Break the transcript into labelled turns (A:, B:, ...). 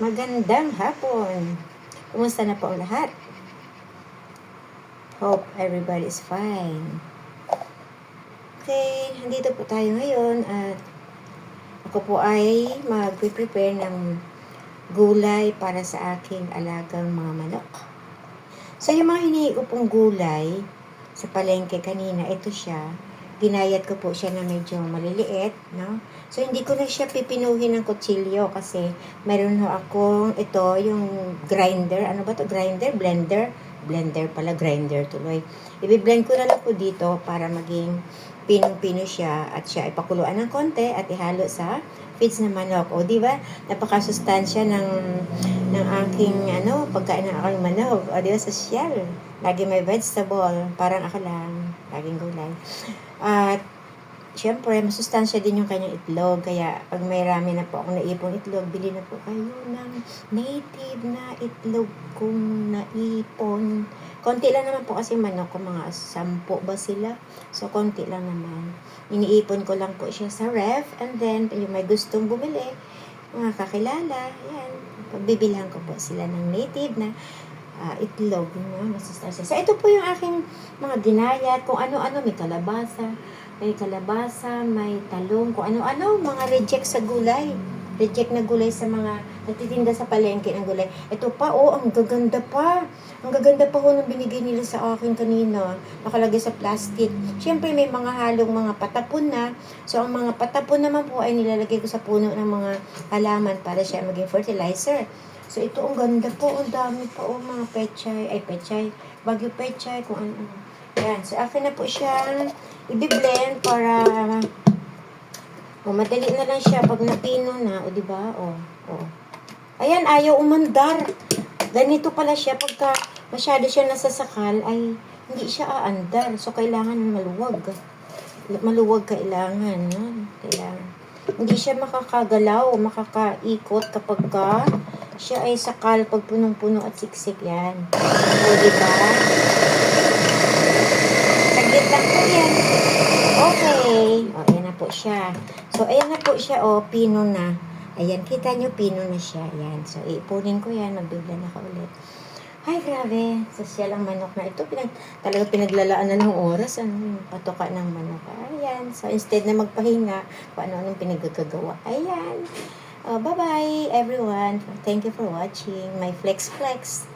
A: Magandang hapon. Kumusta na po ang lahat? Hope everybody is fine. Okay, nandito po tayo ngayon at ako po ay mag-prepare ng gulay para sa aking alagang mga manok. So yung mga hinihi ko pong gulay sa palengke kanina, ito siya. Ginayat ko po siya na medyo maliliit, no? So, hindi ko na siya pipinuhin ng kutsilyo kasi meron ho akong ito, yung grinder. Ano ba to? Grinder? Blender? Blender pala, grinder tuloy. I-blend ko na lang po dito para maging pinong-pino siya at siya ipakuluan ng konti at ihalo sa feeds ng manok. O, di ba? Napakasustansya ng aking, pagkain ng aking manok. O, di ba? Sosyal. Lagi may vegetable. Parang ako lang. Laging gulay. At, syempre, masustansya din yung kanyang itlog. Kaya, pag may rami na po akong naipong itlog, bili na po kayo ng native na itlog kong naipon. Konti lang naman po kasi manok ko, mga 10 ba sila? So, konti lang naman. Iniipon ko lang po siya sa ref. And then, yung may gustong bumili, mga kakilala, yan. Pagbibilhan ko po sila ng native na itlog, masustansya. So, ito po yung aking mga ginayat, kung ano-ano, may kalabasa, may talong, kung ano-ano, mga reject sa gulay. Reject na gulay sa mga nagtitinda sa palengke ng gulay. Ito pa, ang gaganda pa. Ang gaganda pa nung binigay nila sa akin kanina. Nakalagay sa plastic. Siyempre, may mga halong mga patapon na. So, ang mga patapon naman po ay nilalagay ko sa puno ng mga halaman para siya maging fertilizer. So, ito, ang ganda po. Ang dami pa, mga pechay. Bagyo pechay, kung ano. Ayan. So, akin na po siyang i-blend para madali na lang siya pag napino na. O, diba? Ayan, ayaw umandar. Ganito pala siya. Pagka masyado siya nasasakal, ay hindi siya aandar. So, kailangan maluwag. Maluwag kailangan. Kailangan. Hindi siya makakagalaw, makakaikot kapag siya ay sakal pag punong-puno at siksik yan. O, diba? Saglit lang po yan. Okay. Ayan na po siya. So, ayan na po siya. Pino na. Ayan, kita nyo, pino na siya. Ayan. So, iipunin ko yan. Magbiblan ako ulit. Ay, grabe. Sosyal ang manok na ito. Talaga pinaglalaan na ng oras. Yung patuka ng manok. Ayan. So, instead na magpahinga, kung ano-anong pinagagagawa. Ayan. Bye-bye, everyone. Thank you for watching my Flex Flex.